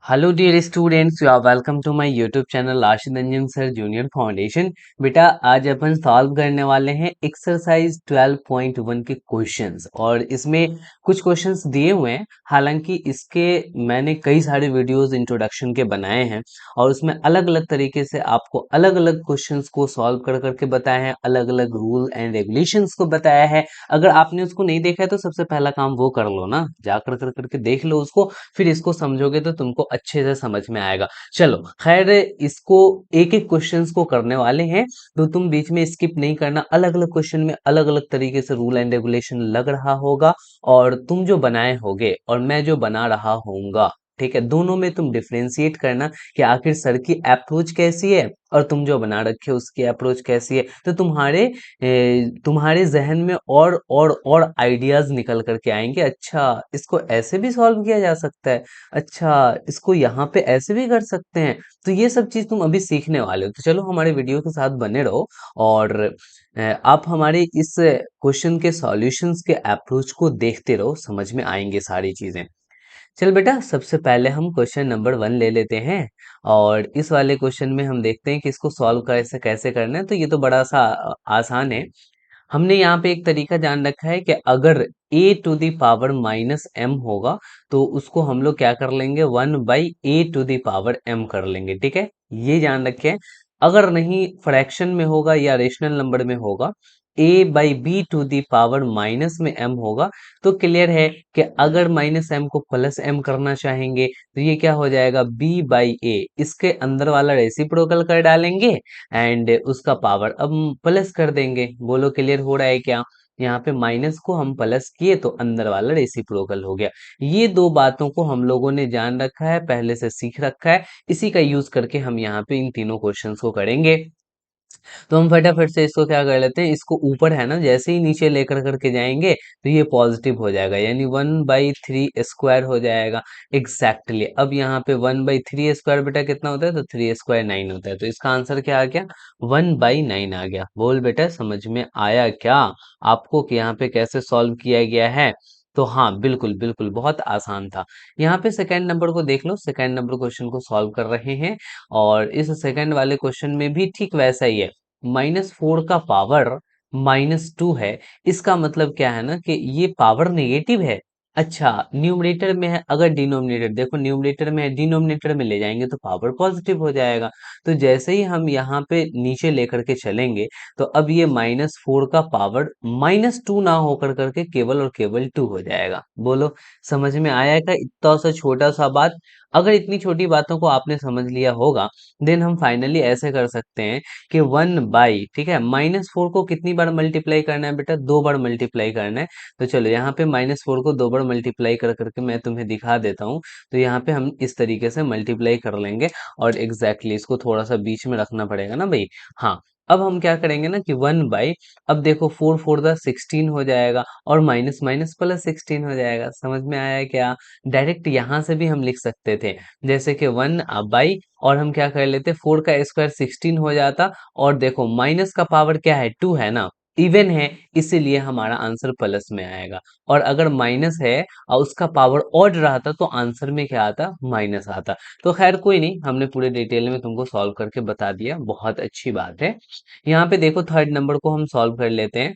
Hello dear students, you are welcome to my YouTube channel Ashish Ranjan sir junior foundation. बेटा आज अपन solve करने वाले हैं एक्सरसाइज 12.1 के क्वेश्चंस और इसमें कुछ क्वेश्चंस दिए हुए हैं। हालांकि इसके मैंने कई सारे वीडियोस इंट्रोडक्शन के बनाए हैं और उसमें अलग अलग तरीके से आपको अलग अलग क्वेश्चंस को सॉल्व कर करके बताया है, अलग अलग रूल एंड रेगुलेशंस को बताया है। अगर आपने उसको नहीं देखा है तो सबसे पहला काम वो कर लो ना, जाकर कर करके देख लो उसको, फिर इसको समझोगे तो तुमको अच्छे से समझ में आएगा। चलो खैर, इसको एक एक क्वेश्चंस को करने वाले हैं तो तुम बीच में स्किप नहीं करना। अलग अलग क्वेश्चन में अलग अलग तरीके से रूल एंड रेगुलेशन लग रहा होगा और तुम जो बनाए होगे और मैं जो बना रहा होऊंगा, ठीक है, दोनों में तुम डिफरेंशिएट करना कि आखिर सर की अप्रोच कैसी है और तुम जो बना रखे हो उसकी अप्रोच कैसी है। तो तुम्हारे जहन में और आइडियाज निकल करके आएंगे। अच्छा, इसको ऐसे भी सॉल्व किया जा सकता है, अच्छा इसको यहाँ पे ऐसे भी कर सकते हैं। तो ये सब चीज तुम अभी सीखने वाले हो, तो चलो हमारे वीडियो के साथ बने रहो और आप हमारे इस क्वेश्चन के सॉल्यूशंस के अप्रोच को देखते रहो, समझ में आएंगे सारी चीजें। चल बेटा, सबसे पहले हम क्वेश्चन नंबर 1 ले लेते हैं और इस वाले क्वेश्चन में हम देखते हैं कि इसको सॉल्व कैसे कैसे करना है। तो ये तो बड़ा सा आसान है। हमने यहाँ पे एक तरीका जान रखा है कि अगर a to the power minus m होगा तो उसको हम लोग क्या कर लेंगे, 1/a to the power m कर लेंगे। ठीक है, ये जान रखें। अगर नहीं फ्रैक्शन में होगा या रेशनल नंबर में होगा, a/b to the power minus में m होगा। तो क्लियर है कि अगर माइनस m को प्लस m करना चाहेंगे तो ये क्या हो जाएगा, b/a, इसके अंदर वाला रेसिप्रोकल कर डालेंगे एंड उसका पावर अब प्लस कर देंगे। बोलो क्लियर हो रहा है क्या? यहाँ पे माइनस को हम प्लस किए तो अंदर वाला रेसिप्रोकल हो गया। ये दो बातों को हम लोगों ने जान रखा है, पहले से सीख रखा है। इसी का यूज करके हम यहाँ पे इन तीनों क्वेश्चंस को करेंगे। तो हम फटाफट से इसको क्या कर लेते हैं, इसको ऊपर है ना, जैसे ही नीचे लेकर करके जाएंगे तो ये पॉजिटिव हो जाएगा, यानी 1/3 हो जाएगा। एग्जैक्टली अब यहाँ पे 1/3 बेटा कितना होता है, तो 3 स्क्वायर 9 होता है। तो इसका आंसर क्या आ गया, 1/9 आ गया। बोल बेटा समझ में आया क्या आपको कि यहाँ पे कैसे सॉल्व किया गया है? तो हाँ, बिल्कुल बिल्कुल बहुत आसान था। यहाँ पे सेकंड नंबर को देख लो, सेकंड नंबर क्वेश्चन को सॉल्व कर रहे हैं और इस सेकंड वाले क्वेश्चन में भी ठीक वैसा ही है। -4 का पावर -2 है। इसका मतलब क्या है ना कि ये पावर नेगेटिव है। अच्छा, न्यूमरेटर में है, अगर डिनोमिनेटर देखो, न्यूमरेटर में है, डिनोमिनेटर में ले जाएंगे तो पावर पॉजिटिव हो जाएगा। तो जैसे ही हम यहाँ पे नीचे लेकर के चलेंगे तो अब ये -4 का पावर -2 ना होकर करके केवल और केवल 2 हो जाएगा। बोलो समझ में आया क्या इतना सा छोटा सा बात? अगर इतनी छोटी बातों को आपने समझ लिया होगा, देन हम फाइनली ऐसे कर सकते हैं कि 1/, ठीक है, -4 को कितनी बार मल्टीप्लाई करना है बेटा, 2 बार मल्टीप्लाई करना है। तो चलो यहाँ पे -4 को 2 बार मल्टीप्लाई कर करके मैं तुम्हें दिखा देता हूँ। तो यहाँ पे हम इस तरीके से मल्टीप्लाई कर लेंगे और एग्जैक्टली इसको थोड़ा सा बीच में रखना पड़ेगा ना भाई। हाँ, अब हम क्या करेंगे ना कि 1/, अब देखो 4 4 16 हो जाएगा और माइनस माइनस प्लस 16 हो जाएगा। समझ में आया क्या? डायरेक्ट यहाँ से भी हम लिख सकते थे, जैसे कि 1/, और हम क्या कर लेते, 4 का स्क्वायर 16 हो जाता और देखो माइनस का पावर क्या है, 2 है ना, इवन है, इसीलिए हमारा आंसर प्लस में आएगा। और अगर माइनस है और उसका पावर ऑड रहता तो आंसर में क्या आता, माइनस आता। तो खैर कोई नहीं, हमने पूरे डिटेल में तुमको सॉल्व करके बता दिया, बहुत अच्छी बात है। यहाँ पे देखो थर्ड नंबर को हम सॉल्व कर लेते हैं।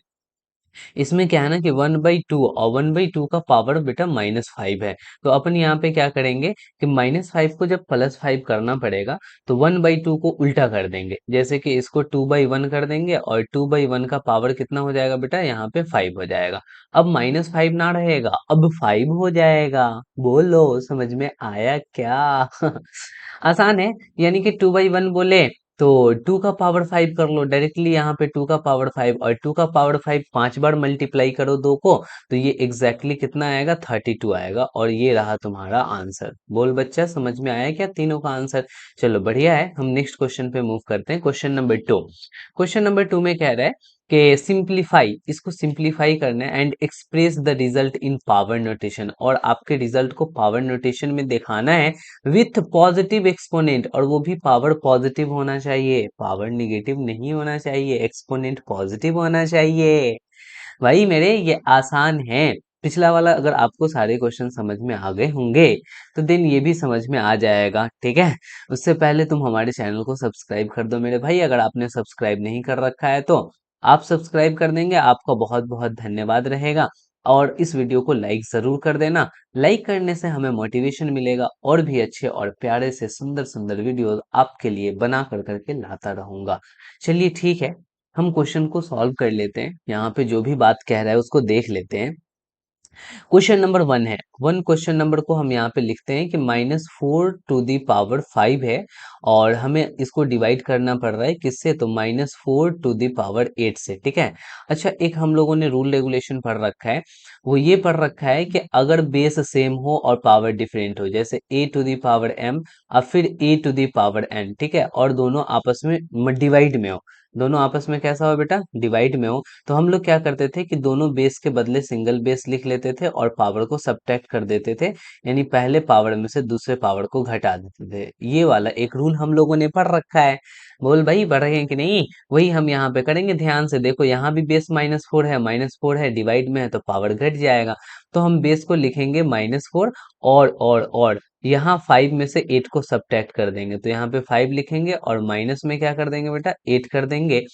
इसमें क्या है ना कि 1/2 और 1/2 का पावर बेटा -5 है। तो अपन यहाँ पे क्या करेंगे कि -5 को जब +5 करना पड़ेगा तो 1/2 को उल्टा कर देंगे, जैसे कि इसको 2/1 कर देंगे और 2/1 का पावर कितना हो जाएगा बेटा, यहाँ पे 5 हो जाएगा। अब -5 ना रहेगा, अब 5 हो जाएगा। बोलो समझ में आया क्या? आसान है। यानी कि 2/1 बोले तो 2 का पावर 5 कर लो डायरेक्टली, यहाँ पे 2 का पावर 5 और 2 का पावर 5 5 बार मल्टीप्लाई करो 2 को, तो ये एग्जैक्टली कितना आएगा, 32 आएगा और ये रहा तुम्हारा आंसर। बोल बच्चा समझ में आया क्या तीनों का आंसर? चलो बढ़िया है, हम नेक्स्ट क्वेश्चन पे मूव करते हैं। क्वेश्चन नंबर 2, क्वेश्चन नंबर 2 में कह रहा है कि सिंप्लीफाई, इसको सिंप्लीफाई करना है and express the result in power notation, और आपके रिजल्ट को पावर नोटेशन में दिखाना है विथ पॉजिटिव एक्सपोनेंट, और वो भी पावर पॉजिटिव होना चाहिए, पावर निगेटिव नहीं होना चाहिए, एक्सपोनेंट पॉजिटिव होना चाहिए। भाई मेरे ये आसान है। पिछला वाला अगर आपको सारे क्वेश्चन समझ में आ गए होंगे तो देन ये भी समझ में आ जाएगा, ठीक है। उससे पहले तुम हमारे चैनल को सब्सक्राइब कर दो मेरे भाई, अगर आपने सब्सक्राइब नहीं कर रखा है तो आप सब्सक्राइब कर देंगे, आपका बहुत बहुत धन्यवाद रहेगा। और इस वीडियो को लाइक जरूर कर देना, लाइक करने से हमें मोटिवेशन मिलेगा और भी अच्छे और प्यारे से सुंदर सुंदर वीडियो आपके लिए बना कर करके लाता रहूंगा। चलिए ठीक है, हम क्वेश्चन को सॉल्व कर लेते हैं, यहाँ पे जो भी बात कह रहा है उसको देख लेते हैं। क्वेश्चन नंबर 1 है, वन क्वेश्चन नंबर को हम यहाँ पे लिखते हैं कि -4⁵ है और हमें इसको डिवाइड करना पड़ रहा है किससे, तो -4⁸ से, ठीक है। अच्छा, एक हम लोगों ने रूल रेगुलेशन पढ़ रखा है, वो ये पढ़ रखा है कि अगर बेस सेम हो और पावर डिफरेंट हो, जैसे a⁴m और फिर a⁴n, ठीक है, और दोनों आपस में डिवाइड में हो, दोनों आपस में कैसा हो बेटा, डिवाइड में हो, तो हम लोग क्या करते थे कि दोनों बेस के बदले सिंगल बेस लिख लेते थे और पावर को सब्ट्रैक्ट कर देते थे, यानी पहले पावर में से दूसरे पावर को घटा देते थे। ये वाला एक रूल हम लोगों ने पढ़ रखा है। बोल भाई पढ़ रहे हैं कि नहीं, वही हम यहाँ पे करेंगे। ध्यान से देखो, यहाँ भी बेस -4 है, डिवाइड में है तो पावर घट जाएगा, तो हम बेस को लिखेंगे -4 और यहाँ 5 में से 8 को सब्ट्रैक्ट कर देंगे, तो यहाँ पे 5 लिखेंगे और माइनस में क्या कर देंगे बेटा, 8 कर देंगे।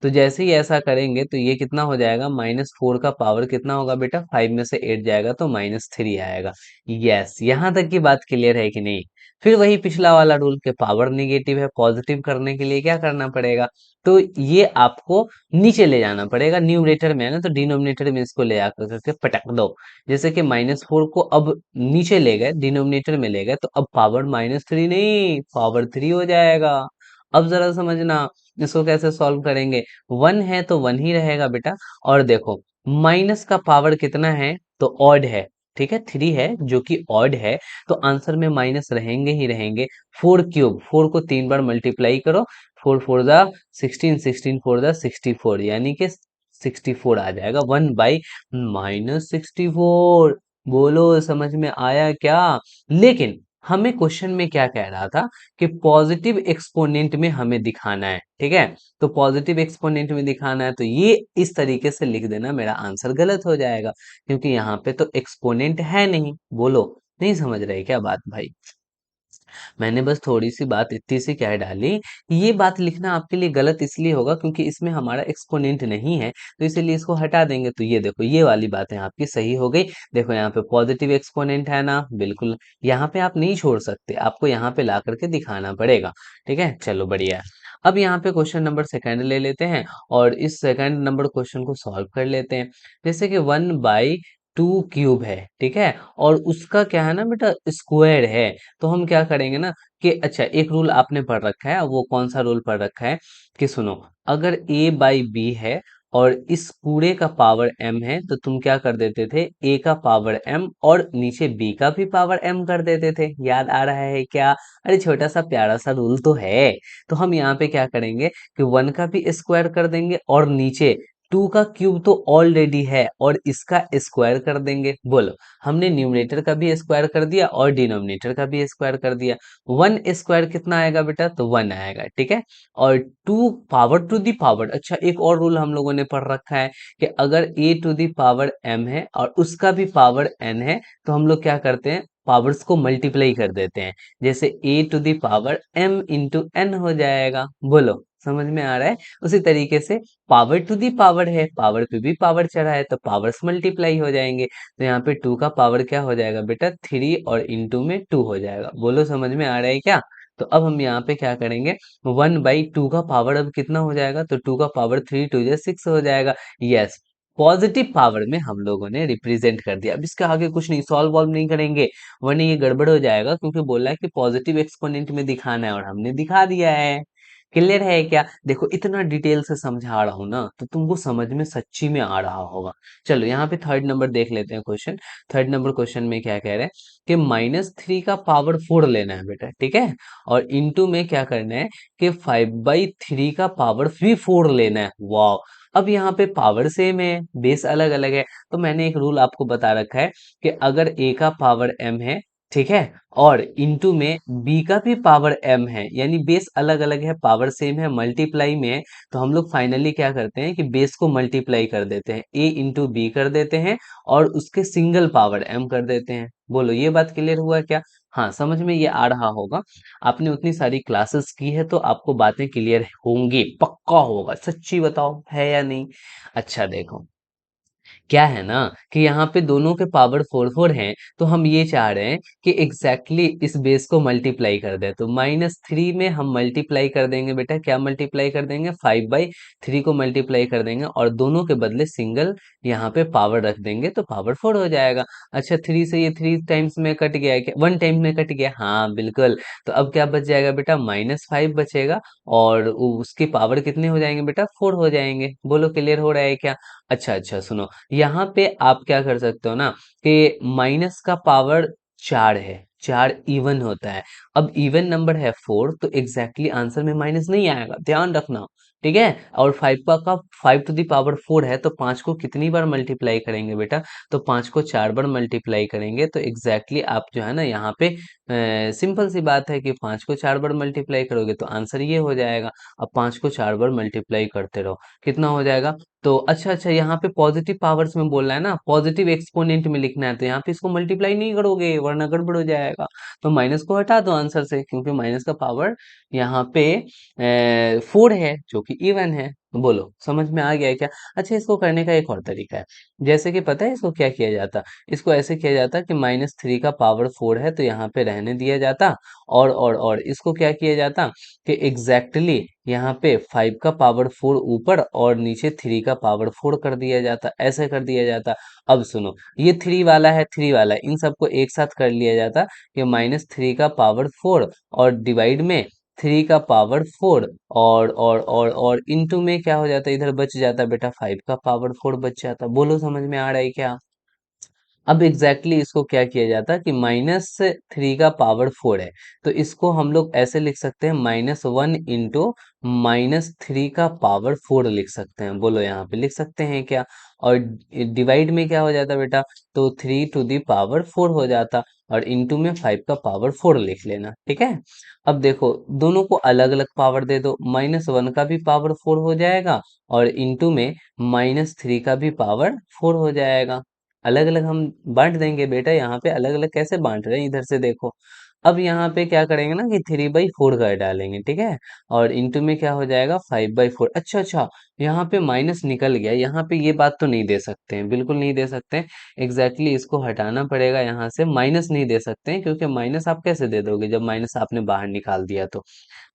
तो जैसे ही ऐसा करेंगे तो ये कितना हो जाएगा, -4 का पावर कितना होगा बेटा, 5 में से 8 जाएगा तो -3 आएगा। यस, यहाँ तक की बात क्लियर है कि नहीं। फिर वही पिछला वाला रूल के पावर निगेटिव है, पॉजिटिव करने के लिए क्या करना पड़ेगा, तो ये आपको नीचे ले जाना पड़ेगा, न्यूमरेटर में है ना, तो डिनोमिनेटर में इसको ले आकर करके पटक दो। जैसे कि -4 को अब नीचे ले गए, डिनोमिनेटर में ले गए, तो अब पावर -3 नहीं, पावर 3 हो जाएगा। अब जरा समझना इसको कैसे सॉल्व करेंगे। 1 है तो 1 ही रहेगा बेटा, और देखो माइनस का पावर कितना है, तो ऑड है, ठीक है, 3 है जो कि ऑड है, तो आंसर में माइनस रहेंगे ही रहेंगे। 4 क्यूब, 4 को 3 बार मल्टीप्लाई करो, 4 4 16, 16 4 64, यानी कि 64 आ जाएगा, 1/-64। बोलो समझ में आया क्या। लेकिन हमें क्वेश्चन में क्या कह रहा था कि पॉजिटिव एक्सपोनेंट में हमें दिखाना है, ठीक है, तो पॉजिटिव एक्सपोनेंट में दिखाना है, तो ये इस तरीके से लिख देना, मेरा आंसर गलत हो जाएगा क्योंकि यहाँ पे तो एक्सपोनेंट है नहीं। बोलो, नहीं समझ रहे क्या बात भाई। मैंने बस थोड़ी सी बात इतनी सी कह डाली, ये बात लिखना आपके लिए गलत इसलिए होगा क्योंकि इसमें हमारा एक्सपोनेंट नहीं है, तो इसीलिए इसको हटा देंगे, तो ये देखो ये वाली बातें आपकी सही हो गई। देखो यहाँ पे पॉजिटिव एक्सपोनेंट है ना, बिल्कुल, यहाँ पे आप नहीं छोड़ सकते, आपको यहाँ पे ला करके दिखाना पड़ेगा, ठीक है, चलो बढ़िया है। अब यहाँ पे क्वेश्चन नंबर सेकंड ले लेते हैं और इस सेकंड नंबर क्वेश्चन को सॉल्व कर लेते हैं। जैसे कि 1/2 क्यूब है, ठीक है, और उसका क्या है ना बेटा, स्क्वायर है, तो हम क्या करेंगे ना कि अच्छा, एक रूल आपने पढ़ रखा है, वो कौन सा रूल पढ़ रखा है कि सुनो, अगर a/b है और इस पूरे का पावर m है, तो तुम क्या कर देते थे, a का पावर m और नीचे b का भी पावर m कर देते थे। याद आ रहा है क्या, अरे छोटा सा प्यारा सा रूल तो है। तो हम यहाँ पे क्या करेंगे कि 1 का भी स्क्वायर कर देंगे और नीचे 2 का क्यूब तो ऑलरेडी है और इसका स्क्वायर कर देंगे। बोलो, हमने न्यूमरेटर का भी स्क्वायर कर दिया और डिनोमिनेटर का भी स्क्वायर कर दिया। 1 स्क्वायर कितना आएगा बेटा, तो 1 आएगा, ठीक है। और 2 पावर टू दी पावर, अच्छा एक और रूल हम लोगों ने पढ़ रखा है कि अगर a to the power m है और उसका भी पावर n है, तो हम लोग क्या करते हैं, पावर्स को मल्टीप्लाई कर देते हैं, जैसे a to the power m into n हो जाएगा। बोलो, समझ में आ रहा है। उसी तरीके से पावर टू दी पावर है, पावर पे भी पावर चढ़ा है, तो पावर्स मल्टीप्लाई हो जाएंगे, तो यहाँ पे 2 का पावर क्या हो जाएगा बेटा, 3 और इंटू में 2 हो जाएगा। बोलो समझ में आ रहा है क्या। तो अब हम यहाँ पे क्या करेंगे, 1/2 का पावर अब कितना हो जाएगा, तो 2 का पावर 3 2 जा 6 हो जाएगा। यस, पॉजिटिव पावर में हम लोगों ने रिप्रेजेंट कर दिया। अब इसके आगे कुछ नहीं, सॉल्व वॉल्व नहीं करेंगे, वरना ये गड़बड़ हो जाएगा, क्योंकि बोला है कि पॉजिटिव एक्सपोनेंट में दिखाना है और हमने दिखा दिया है। क्लियर है क्या। देखो इतना डिटेल से समझा रहा हूं ना, तो तुमको समझ में सच्ची में आ रहा होगा। चलो यहाँ पे थर्ड नंबर देख लेते हैं क्वेश्चन। थर्ड नंबर क्वेश्चन में क्या कह रहे हैं कि -3 का पावर 4 लेना है बेटा, ठीक है, और इनटू में क्या करना है कि 5/3 का पावर भी 4 लेना है। वाह, अब यहाँ पे पावर सेम है, बेस अलग अलग है, तो मैंने एक रूल आपको बता रखा है कि अगर a का पावर m है ठीक है। और इंटू में बी का भी पावर m है, यानी बेस अलग अलग है, पावर सेम है, मल्टीप्लाई में है। तो हम लोग फाइनली क्या करते हैं कि बेस को मल्टीप्लाई कर देते हैं, a इंटू बी कर देते हैं और उसके सिंगल पावर m कर देते हैं। बोलो ये बात क्लियर हुआ क्या? हाँ, समझ में ये आ रहा होगा। आपने उतनी सारी क्लासेस की है तो आपको बातें क्लियर होंगी, पक्का होगा। सच्ची बताओ, है या नहीं? अच्छा देखो, क्या है ना कि यहाँ पे दोनों के पावर फोर फोर हैं, तो हम ये चाह रहे हैं कि एग्जैक्टली इस बेस को मल्टीप्लाई कर दे। तो -3 में हम मल्टीप्लाई कर देंगे बेटा, क्या मल्टीप्लाई कर देंगे? 5/3 को मल्टीप्लाई कर देंगे और दोनों के बदले सिंगल यहाँ पे पावर रख देंगे तो पावर फोर हो जाएगा। अच्छा, 3 से ये 3 टाइम्स में कट गया है क्या? 1 टाइम में कट गया, हाँ बिल्कुल। तो अब क्या बच जाएगा बेटा? -5 बचेगा और उसकी पावर कितने हो जाएंगे बेटा? 4 हो जाएंगे। बोलो क्लियर हो रहा है क्या? अच्छा अच्छा, सुनो, यहाँ पे आप क्या कर सकते हो ना कि माइनस का पावर 4 है, 4 इवन होता है। अब इवन नंबर है 4, तो एग्जैक्टली आंसर में माइनस नहीं आएगा, ध्यान रखना। ठीक है। और 5 टू दी पावर 4 है, तो 5 को कितनी बार मल्टीप्लाई करेंगे बेटा? तो 5 को 4 बार मल्टीप्लाई करेंगे तो एग्जैक्टली आप जो है ना यहाँ पे सिंपल सी बात है कि 5 को 4 बार मल्टीप्लाई करोगे तो आंसर ये हो जाएगा। अब 5 को 4 बार मल्टीप्लाई करते रहो, कितना हो जाएगा? तो अच्छा अच्छा, यहाँ पे पॉजिटिव पावर्स में बोल रहा है ना, पॉजिटिव एक्सपोनेंट में लिखना है, तो यहाँ पे इसको मल्टीप्लाई नहीं करोगे वरना गड़बड़ हो जाएगा। तो माइनस को हटा दो आंसर से, क्योंकि माइनस का पावर यहाँ पे 4 है जो कि इवन है। बोलो समझ में आ गया है क्या? अच्छा, इसको करने का एक और तरीका है। जैसे कि पता है इसको क्या किया जाता? इसको ऐसे किया जाता कि -3 का पावर 4 है तो यहाँ पे रहने दिया जाता। और इसको क्या किया जाता कि एग्जैक्टली यहाँ पे 5 का पावर 4 ऊपर और नीचे 3 का पावर 4 कर दिया जाता, ऐसे कर दिया जाता। अब सुनो, ये 3 वाला है, 3 वाला है, इन सबको एक साथ कर लिया जाता कि -3 का पावर 4 और डिवाइड में 3 का पावर 4 और इनटू में क्या हो जाता, इधर बच जाता बेटा 5 का पावर 4 बच जाता। बोलो समझ में आ रहा है क्या? अब एग्जैक्टली इसको क्या किया जाता कि -3 का पावर 4 है, तो इसको हम लोग ऐसे लिख सकते हैं -1 इंटू -3 का पावर 4 लिख सकते हैं। बोलो यहाँ पे लिख सकते हैं क्या? और डिवाइड में क्या हो जाता बेटा? तो 3 टू दी पावर 4 हो जाता और इंटू में 5 का पावर 4 लिख लेना। ठीक है। अब देखो, दोनों को अलग अलग पावर दे दो, -1 का भी पावर 4 हो जाएगा और इंटू में -3 का भी पावर 4 हो जाएगा। अलग अलग हम बांट देंगे बेटा, यहाँ पे अलग अलग कैसे बांट रहे हैं, इधर से देखो। अब यहाँ पे क्या करेंगे ना कि 3/4 कर डालेंगे, ठीक है। और इंटू में क्या हो जाएगा? 5/4। अच्छा अच्छा, यहाँ पे माइनस निकल गया, यहाँ पे ये बात तो नहीं दे सकते हैं, बिल्कुल नहीं दे सकते हैं। एग्जैक्टली इसको हटाना पड़ेगा, यहाँ से माइनस नहीं दे सकते हैं, क्योंकि माइनस आप कैसे दे दोगे जब माइनस आपने बाहर निकाल दिया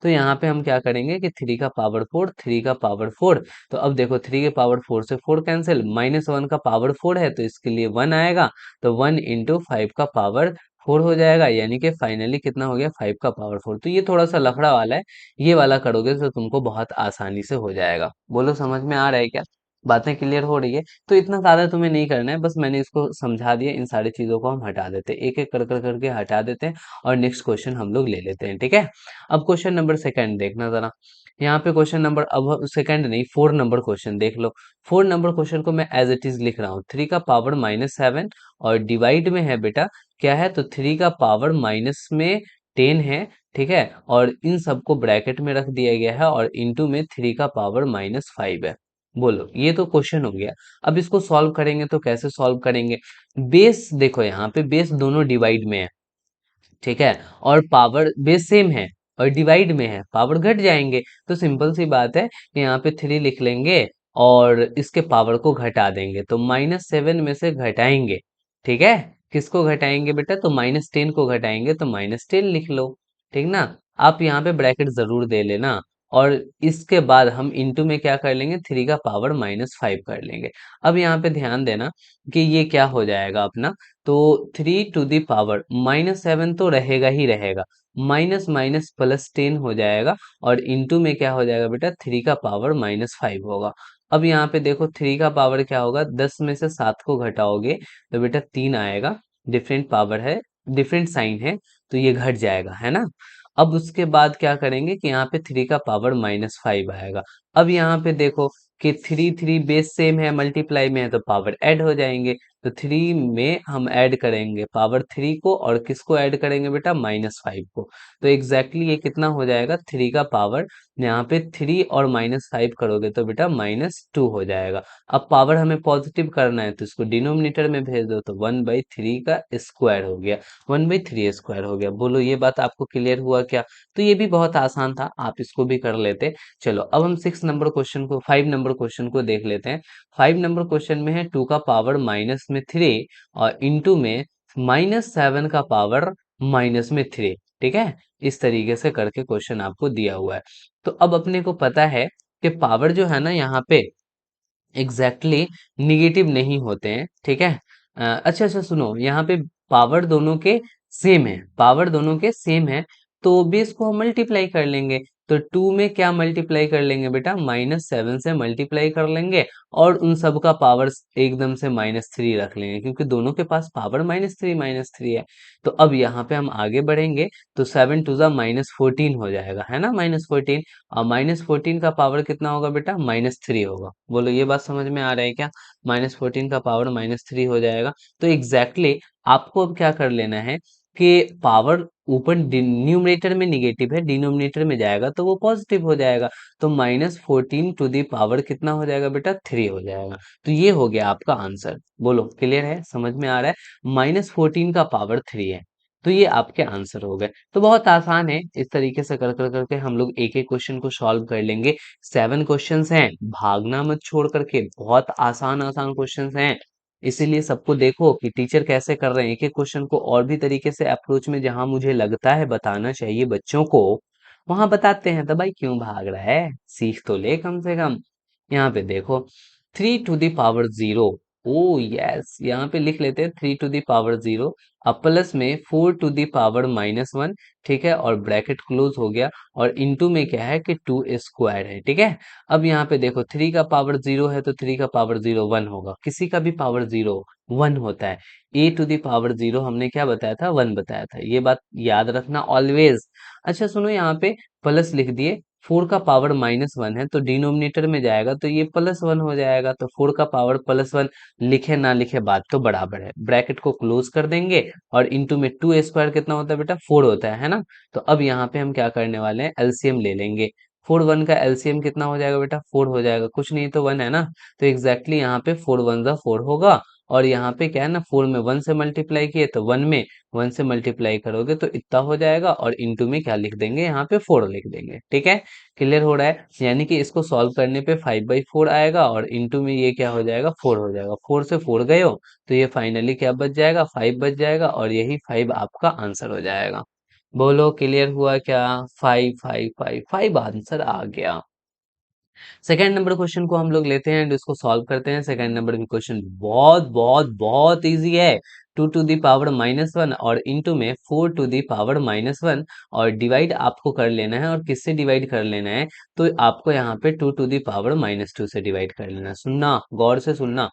तो यहाँ पे हम क्या करेंगे कि 3 का पावर 4, 3 का पावर 4। तो अब देखो, 3 के पावर 4 से 4 कैंसिल, -1 का पावर 4 है तो इसके लिए 1 आएगा। तो 1 इंटू 5 का पावर 4 हो जाएगा, यानी कि फाइनली कितना हो गया? 5 का पावर 4। तो ये थोड़ा सा लफड़ा वाला है, ये वाला करोगे तो तुमको बहुत आसानी से हो जाएगा। बोलो समझ में आ रहा है क्या? बातें क्लियर हो रही है? तो इतना ज्यादा तुम्हें नहीं करना है, बस मैंने इसको समझा दिया। इन सारी चीजों को हम हटा देते हैं, एक एक कर कर करके हटा देते हैं और नेक्स्ट क्वेश्चन हम लोग ले लेते हैं, ठीक है। अब क्वेश्चन नंबर सेकंड देखना जरा। यहाँ पे क्वेश्चन नंबर, अब सेकंड नहीं, 4 नंबर क्वेश्चन देख लो। 4 नंबर क्वेश्चन को मैं एज इट इज लिख रहा हूँ। 3 का पावर -7 और डिवाइड में है बेटा क्या है? तो 3 का पावर माइनस में 10 है, ठीक है। और इन सबको ब्रैकेट में रख दिया गया है और इंटू में 3 का पावर -5 है। बोलो, ये तो क्वेश्चन हो गया। अब इसको सॉल्व करेंगे तो कैसे सॉल्व करेंगे? बेस देखो, यहाँ पे बेस दोनों डिवाइड में है, ठीक है। और पावर बेस सेम है और डिवाइड में है, पावर घट जाएंगे। तो सिंपल सी बात है कि यहाँ पे 3 लिख लेंगे और इसके पावर को घटा देंगे, तो -7 में से घटाएंगे, ठीक है। किसको घटाएंगे बेटा? तो -10 को घटाएंगे, तो -10 लिख लो, ठीक ना। आप यहाँ पे ब्रैकेट जरूर दे लेना। और इसके बाद हम इंटू में क्या कर लेंगे? 3 का पावर -5 कर लेंगे। अब यहाँ पे ध्यान देना कि ये क्या हो जाएगा अपना, तो 3 टू दी पावर -7 तो रहेगा ही रहेगा, माइनस माइनस प्लस 10 हो जाएगा और इंटू में क्या हो जाएगा बेटा? 3 का पावर -5 होगा। अब यहाँ पे देखो, 3 का पावर क्या होगा? 10 में से 7 को घटाओगे तो बेटा 3 आएगा। डिफरेंट पावर है, डिफरेंट साइन है, तो ये घट जाएगा, है ना। अब उसके बाद क्या करेंगे कि यहाँ पे 3 का पावर -5 आएगा। अब यहाँ पे देखो कि 3 3 बेस सेम है, मल्टीप्लाई में है तो पावर ऐड हो जाएंगे। तो 3 में हम ऐड करेंगे पावर 3 को, और किसको ऐड करेंगे बेटा, -5 को। तो एग्जैक्टली ये कितना हो जाएगा, 3 का पावर, यहाँ पे 3 और -5 करोगे तो बेटा -2 हो जाएगा। अब पावर हमें पॉजिटिव करना है तो इसको डिनोमिनेटर में भेज दो, तो 1/3 का स्क्वायर हो गया, 1/3 स्क्वायर हो गया। बोलो ये बात आपको क्लियर हुआ क्या? तो ये भी बहुत आसान था, आप इसको भी कर लेते। चलो अब हम 5 नंबर क्वेश्चन को देख लेते हैं। 5 नंबर क्वेश्चन में है 2 का पावर -3 और इंटू में -7 का पावर -3। ठीक है, इस तरीके से करके क्वेश्चन आपको दिया हुआ है। तो अब अपने को पता है कि पावर जो है ना यहाँ पे एग्जैक्टली निगेटिव नहीं होते हैं। ठीक है, अच्छा अच्छा सुनो, यहाँ पे पावर दोनों के सेम है, पावर दोनों के सेम है, तो बेस को हम मल्टीप्लाई कर लेंगे। तो 2 में क्या मल्टीप्लाई कर लेंगे बेटा, -7 से मल्टीप्लाई कर लेंगे, और उन सब का पावर एकदम से -3 रख लेंगे, क्योंकि दोनों के पास पावर -3 है। तो अब यहाँ पे हम आगे बढ़ेंगे, तो 7 टू ज़ा -14 हो जाएगा, है ना, -14। और -14 का पावर कितना होगा बेटा, -3 होगा। बोलो ये बात समझ में आ रहा है क्या? -14 का पावर -3 हो जाएगा। तो एग्जैक्टली आपको अब क्या कर लेना है कि पावर ऊपर न्यूमरेटर में निगेटिव है, डिनोमिनेटर में जाएगा तो वो पॉजिटिव हो जाएगा। तो -14 टू दी पावर कितना हो जाएगा बेटा, 3 हो जाएगा। तो ये हो गया आपका आंसर। बोलो क्लियर है, समझ में आ रहा है? -14 का पावर 3 है, तो ये आपके आंसर हो गए। तो बहुत आसान है, इस तरीके से कर कर करके हम लोग एक एक क्वेश्चन को सॉल्व कर लेंगे। 7 क्वेश्चंस हैं, भागना मत छोड़ करके, बहुत आसान आसान क्वेश्चंस हैं। इसीलिए सबको देखो कि टीचर कैसे कर रहे हैं, एक एक क्वेश्चन को और भी तरीके से अप्रोच में जहां मुझे लगता है बताना चाहिए बच्चों को, वहां बताते हैं। तो भाई क्यों भाग रहा है, सीख तो ले कम से कम। यहाँ पे देखो, 3 to the power 0, oh yes, यहाँ पे लिख लेते हैं 3 टू द पावर 0, अब प्लस में 4 टू द पावर -1। ठीक है, और ब्रैकेट क्लोज हो गया, और इनटू में क्या है कि 2 स्क्वायर है। ठीक है, अब यहाँ पे देखो 3 का पावर 0 है तो 3 का पावर 0 1 होगा, किसी का भी पावर 0 1 होता है। a टू द पावर 0 हमने क्या बताया था, 1 बताया था, ये बात याद रखना ऑलवेज। अच्छा सुनो, यहाँ पे प्लस लिख दिए, 4 का पावर -1 है तो डिनोमिनेटर में जाएगा तो ये +1 हो जाएगा, तो 4 का पावर +1, लिखे ना लिखे बात तो बराबर है। ब्रैकेट को क्लोज कर देंगे, और इनटू में 2 स्क्वायर कितना होता है बेटा, 4 होता है ना। तो अब यहाँ पे हम क्या करने वाले हैं, एलसीएम ले लेंगे। 4 1 का एलसीएम कितना हो जाएगा बेटा, 4 हो जाएगा, कुछ नहीं तो 1 है ना। तो एग्जैक्टली यहाँ पे 4 1 जा 4 होगा, और यहाँ पे क्या है ना, 4 में 1 से मल्टीप्लाई किए तो 1 में 1 से मल्टीप्लाई करोगे तो इतना हो जाएगा, और इनटू में क्या लिख देंगे, यहाँ पे 4 लिख देंगे। ठीक है, क्लियर हो रहा है? यानी कि इसको सॉल्व करने पे 5/4 आएगा, और इनटू में ये क्या हो जाएगा, 4 हो जाएगा। 4 से 4 गए हो तो ये फाइनली क्या बच जाएगा, 5 बच जाएगा, और यही 5 आपका आंसर हो जाएगा। बोलो क्लियर हुआ क्या? 5 5 5 5 आंसर आ गया। सेकंड नंबर क्वेश्चन को हम लोग लेते हैं एंड इसको सॉल्व करते हैं। सेकंड नंबर की क्वेश्चन बहुत बहुत बहुत इजी है। 2 टू द पावर -1 और इनटू में 4 टू द पावर -1, और डिवाइड आपको कर लेना है, और किससे डिवाइड कर लेना है, तो आपको यहाँ पे 2 टू द पावर -2 से डिवाइड कर लेना है। सुनना, गौर से सुनना,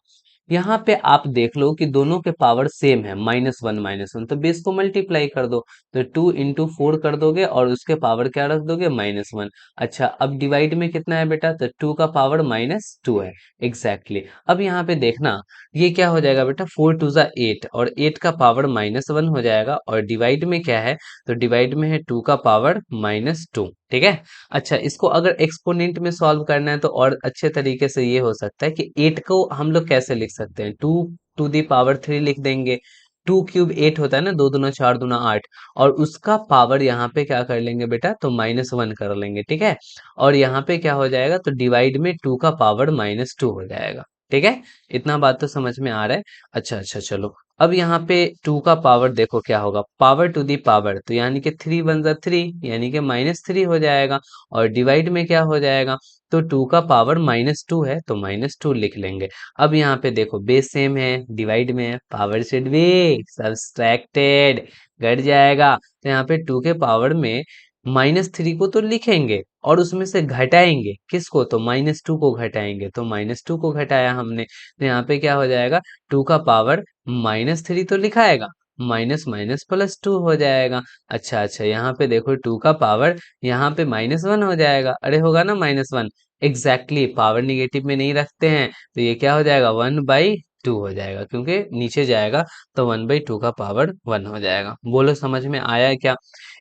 यहाँ पे आप देख लो कि दोनों के पावर सेम है, -1 तो बेस को मल्टीप्लाई कर दो, तो 2 × 4 कर दोगे, और उसके पावर क्या रख दोगे, -1। अच्छा, अब डिवाइड में कितना है बेटा, तो 2 का पावर -2 है। एग्जैक्टली अब यहाँ पे देखना, ये क्या हो जाएगा बेटा, 4 टू ज़ा 8, और 8 का पावर -1 हो जाएगा, और डिवाइड में क्या है, तो डिवाइड में है 2 का पावर -2। ठीक है, अच्छा इसको अगर एक्सपोनेंट में सॉल्व करना है तो और अच्छे तरीके से ये हो सकता है कि 8 को हम लोग कैसे लिख सकते हैं, 2 टू द पावर 3 लिख देंगे। 2 क्यूब 8 होता है ना, 2 दूना 4 दूना 8, और उसका पावर यहाँ पे क्या कर लेंगे बेटा, तो -1 कर लेंगे। ठीक है, और यहाँ पे क्या हो जाएगा, तो डिवाइड में 2 का पावर -2 हो जाएगा। ठीक है, इतना बात तो समझ में आ रहा है। अच्छा अच्छा चलो, अब यहाँ पे 2 का पावर देखो क्या होगा, पावर टू दी पावर, तो यानी कि 3 1 जा 3, यानी कि -3 हो जाएगा, और डिवाइड में क्या हो जाएगा, तो 2 का पावर -2 है तो -2 लिख लेंगे। अब यहाँ पे देखो बेस सेम है, डिवाइड में है, पावर शुड बी सब्सट्रैक्टेड, घट जाएगा, तो यहाँ पे 2 के पावर में -3 को तो लिखेंगे, और उसमें से घटाएंगे किसको, तो -2 को घटाएंगे, तो -2 को घटाया हमने, तो यहाँ पे क्या हो जाएगा, 2 का पावर -3 तो लिखाएगा, माइनस माइनस +2 हो जाएगा। अच्छा अच्छा, यहाँ पे देखो 2 का पावर, यहाँ पे -1 हो जाएगा, अरे होगा ना -1, एग्जैक्टली पावर निगेटिव में नहीं रखते हैं, तो ये क्या हो जाएगा, 1/3 टू हो जाएगा, क्योंकि नीचे जाएगा तो 1/2 का पावर 1 हो जाएगा। बोलो समझ में आया है क्या?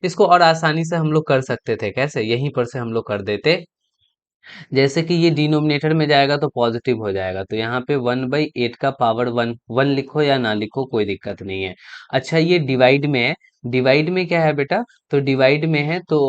इसको और आसानी से हम लोग कर सकते थे, कैसे? यहीं पर से हम लोग कर देते। जैसे कि ये डिनोमिनेटर में जाएगा तो पॉजिटिव हो जाएगा, तो यहाँ पे 1/8 का पावर 1, 1 लिखो या ना लिखो कोई दिक्कत नहीं है। अच्छा, ये डिवाइड में है, डिवाइड में क्या है बेटा? तो डिवाइड में है तो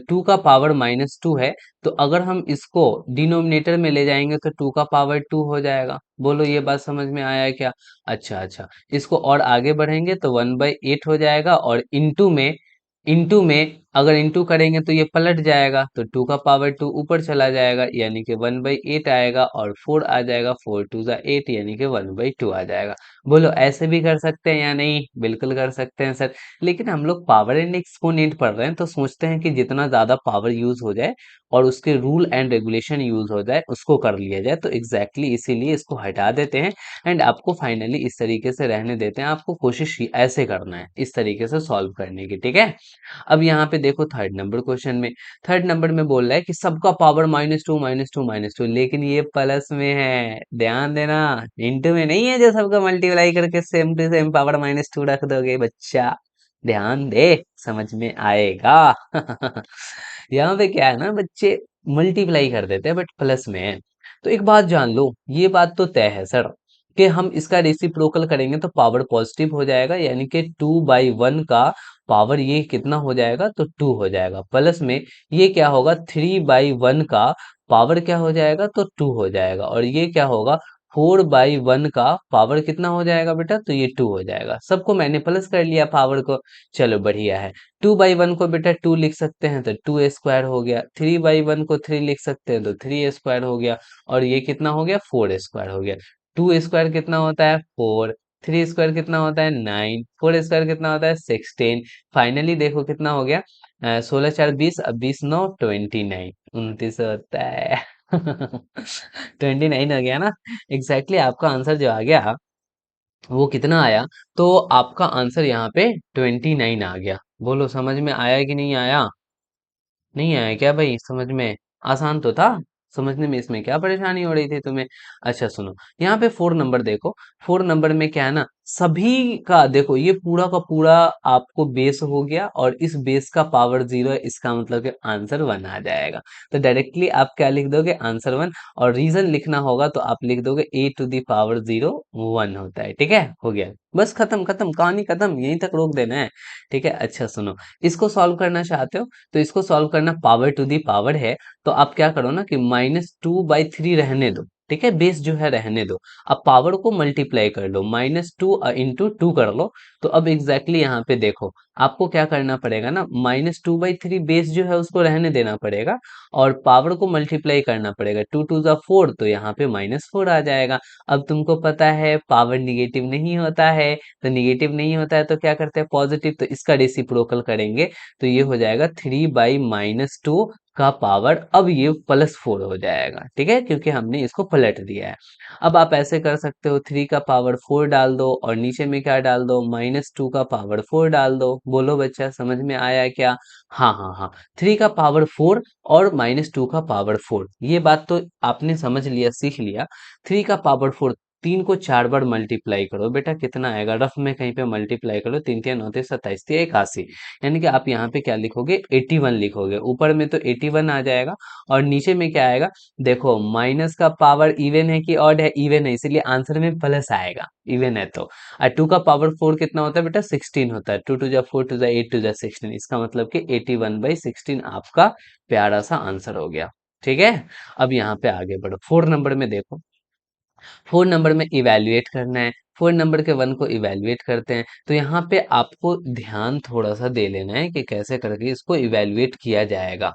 2 का पावर -2 है, तो अगर हम इसको डिनोमिनेटर में ले जाएंगे तो 2 का पावर 2 हो जाएगा। बोलो ये बात समझ में आया है क्या? अच्छा अच्छा, इसको और आगे बढ़ेंगे तो 1/8 हो जाएगा, और इंटू में अगर इंटू करेंगे तो ये पलट जाएगा, तो 2 का पावर 2 ऊपर चला जाएगा, यानी कि 1/8 आएगा, और 4 आ जाएगा, 4 2 जा 8, यानी कि 1/2 आ जाएगा। बोलो ऐसे भी कर सकते हैं या नहीं? बिल्कुल कर सकते हैं सर। लेकिन हम लोग पावर एंड एक्सपोनेंट पढ़ रहे हैं, तो सोचते हैं कि जितना ज्यादा पावर यूज हो जाए और उसके रूल एंड रेगुलेशन यूज हो जाए उसको कर लिया जाए, तो एग्जैक्टली इसीलिए इसको हटा देते हैं एंड आपको फाइनली इस तरीके से रहने देते हैं। आपको कोशिश ऐसे करना है, इस तरीके से सॉल्व करने की, ठीक है? अब यहाँ पे देखो थर्ड नंबर क्वेश्चन में, थर्ड नंबर में बोल रहा है कि सबका पावर -2 -2 -2, लेकिन ये प्लस में है, ध्यान देना। इंटू में नहीं है जो सबका मल्टीप्लाई करके सेम टू सेम पावर -2 रख दोगे बच्चा। ध्यान दे, समझ में आएगा। यहाँ पे क्या है ना बच्चे, मल्टीप्लाई कर देते हैं बट प्लस में है। तो एक बात जान लो, ये बात तो तय है सर कि हम इसका रेसिप्रोकल करेंगे तो पावर पॉजिटिव हो जाएगा, यानी कि 2/1 का पावर ये कितना हो जाएगा? तो 2 हो जाएगा। प्लस में ये क्या होगा? 3/1 का पावर क्या हो जाएगा? तो 2 हो जाएगा। और ये क्या होगा? 4/1 का पावर कितना हो जाएगा बेटा? तो ये 2 हो जाएगा। सबको मैंने प्लस कर लिया पावर को। चलो बढ़िया है। 2/1 को बेटा 2 लिख सकते हैं तो 2 स्क्वायर हो गया। 3/1 को 3 लिख सकते हैं तो 3 स्क्वायर हो गया। और ये कितना हो गया? 4 स्क्वायर हो गया। 2 स्क्वायर कितना होता है? 4। 3 स्क्वायर कितना होता है? 9। 4 स्क्वायर कितना होता है? 16। फाइनली देखो कितना हो गया? 16 4 20, अब 20 9 29, 29 होता है। 29 हो गया ना? एग्जैक्टली आपका आंसर जो आ गया वो कितना आया? तो आपका आंसर यहाँ पे 29 आ गया। बोलो समझ में आया कि नहीं आया? नहीं आया क्या भाई समझ में? आसान तो था, समझने में इसमें क्या परेशानी हो रही थी तुम्हें? अच्छा सुनो, यहाँ पे 4 नंबर देखो। 4 नंबर में क्या है ना, सभी का देखो, ये पूरा का पूरा आपको बेस हो गया, और इस बेस का पावर 0 है, इसका मतलब कि आंसर 1 आ जाएगा। तो डायरेक्टली आप क्या लिख दोगे? आंसर 1। और रीजन लिखना होगा तो आप लिख दोगे a⁻0 1 होता है। ठीक है, हो गया, बस खत्म खत्म, कहानी खत्म, यहीं तक रोक देना है। ठीक है, अच्छा सुनो, इसको सॉल्व करना चाहते हो तो इसको सॉल्व करना, पावर टू दी पावर है, तो आप क्या करो ना कि -2/3 रहने दो। ठीक है, बेस जो है रहने दो। अब पावर को मल्टीप्लाई कर लो, -2 इंटू 2 कर लो। तो अब एग्जैक्टली यहाँ पे देखो, आपको क्या करना पड़ेगा ना, -2/3 बेस जो है उसको रहने देना पड़ेगा, और पावर को मल्टीप्लाई करना पड़ेगा। 2 2 4, तो यहाँ पे -4 आ जाएगा। अब तुमको पता है पावर निगेटिव नहीं होता है, तो निगेटिव नहीं होता है तो क्या करते हैं? पॉजिटिव, तो इसका रेसिप्रोकल करेंगे तो ये हो जाएगा 3/-2 का पावर, अब ये +4 हो जाएगा। ठीक है, क्योंकि हमने इसको पलट दिया है। अब आप ऐसे कर सकते हो, 3 का पावर 4 डाल दो, और नीचे में क्या डाल दो? -2 का पावर 4 डाल दो। बोलो बच्चा समझ में आया क्या? हाँ हाँ हाँ, 3 का पावर 4 और -2 का पावर 4, ये बात तो आपने समझ लिया, सीख लिया। 3 का पावर 4, 3 को 4 बार मल्टीप्लाई करो बेटा, कितना आएगा? रफ में कहीं पे मल्टीप्लाई करो, 3 3 9 27, 81, यानी कि आप यहाँ पे क्या लिखोगे? 81 लिखोगे। ऊपर में तो 81 आ जाएगा, और नीचे में क्या आएगा? देखो, माइनस का पावर इवन है कि ऑड है? इवन है, इसलिए आंसर में प्लस आएगा, इवन है तो। और 2 का पावर 4 कितना होता है बेटा? 16 होता है। 2 2 जा 4, 2 जा 8, 2 जा 16, इसका मतलब कि 81/16 आपका प्यारा सा आंसर हो गया। ठीक है, अब यहाँ पे आगे बढ़ो, 4 नंबर में देखो। 4 नंबर में इवेल्युएट करना है, 4 नंबर के 1 को इवेल्युएट करते हैं, तो यहाँ पे आपको ध्यान थोड़ा सा दे लेना है कि कैसे करके इसको इवेल्युएट किया जाएगा।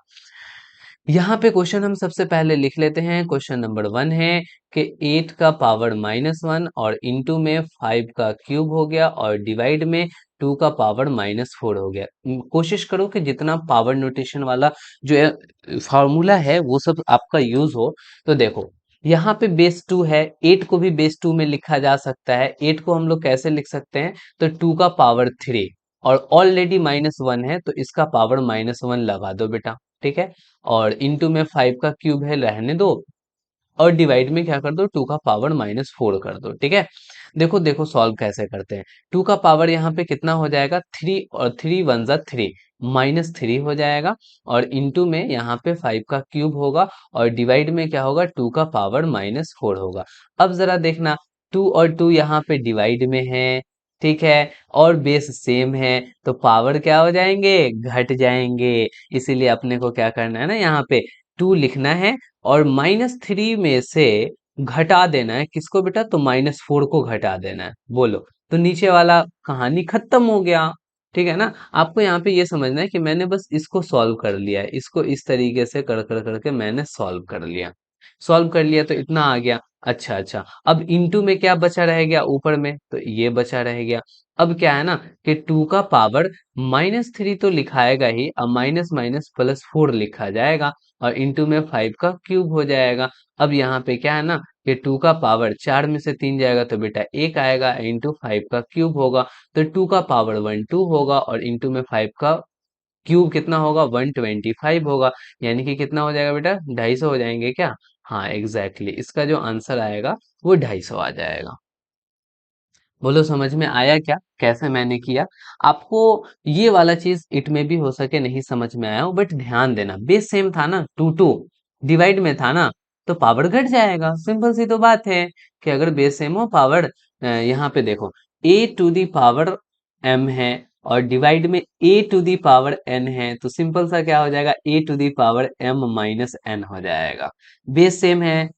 यहाँ पे क्वेश्चन हम सबसे पहले लिख लेते हैं। क्वेश्चन नंबर 1 है कि 8 का पावर -1, और इंटू में 5 का क्यूब हो गया, और डिवाइड में 2 का पावर -4 हो गया। कोशिश करो कि जितना पावर नोटेशन वाला जो है फॉर्मूला है वो सब आपका यूज हो। तो देखो, यहाँ पे बेस 2 है, 8 को भी बेस 2 में लिखा जा सकता है। 8 को हम लोग कैसे लिख सकते हैं? तो 2 का पावर 3, और ऑलरेडी -1 है तो इसका पावर -1 लगा दो बेटा। ठीक है, और इंटू में 5 का क्यूब है, रहने दो। और डिवाइड में क्या कर दो, 2 का पावर -4 कर दो। ठीक है, देखो देखो सॉल्व कैसे करते हैं। 2 का पावर यहाँ पे कितना हो जाएगा, 3, और 3 वन जा 3, -3 हो जाएगा। और इंटू में यहाँ पे 5 का क्यूब होगा, और डिवाइड में क्या होगा, 2 का पावर -4 होगा। अब जरा देखना, 2 और 2 यहाँ पे डिवाइड में है, ठीक है, और बेस सेम है, तो पावर क्या हो जाएंगे, घट जाएंगे। इसीलिए अपने को क्या करना है ना, यहाँ पे 2 लिखना है, और -3 में से घटा देना है किसको बेटा, तो -4 को घटा देना है। बोलो, तो नीचे वाला कहानी खत्म हो गया। ठीक है ना, आपको यहाँ पे ये समझना है कि मैंने बस इसको सॉल्व कर लिया है, इसको इस तरीके से कर कर करके मैंने सॉल्व कर लिया। सॉल्व कर लिया तो इतना आ गया। अच्छा अच्छा, अब इनटू में क्या बचा रह गया ऊपर में, तो ये बचा रह गया। अब क्या है ना कि 2 का पावर -3 तो लिखाएगा ही, अब माइनस माइनस +4 लिखा जाएगा, और इंटू में 5 का क्यूब हो जाएगा। अब यहाँ पे क्या है ना कि 2 का पावर 4 में से 3 जाएगा तो बेटा 1 आएगा, इंटू 5 का क्यूब होगा, तो 2 का पावर 12 होगा, और इंटू में 5 का क्यूब कितना होगा, 125 होगा। यानी कि कितना हो जाएगा बेटा, 250 हो जाएंगे क्या। हाँ एग्जैक्टली इसका जो आंसर आएगा वो 250 आ जाएगा। बोलो समझ में आया क्या, कैसे मैंने किया। आपको ये वाला चीज इट में भी हो सके नहीं समझ में आया हो, बट ध्यान देना बेस सेम था ना, 2 2 डिवाइड में था ना, तो पावर घट जाएगा। सिंपल सी तो बात है कि अगर बेस सेम हो पावर, यहाँ पे देखो a⁻m है, और डिवाइड में a⁻n है, तो सिंपल सा क्या हो जाएगा, a⁻m−n हो जाएगा। बेस सेम है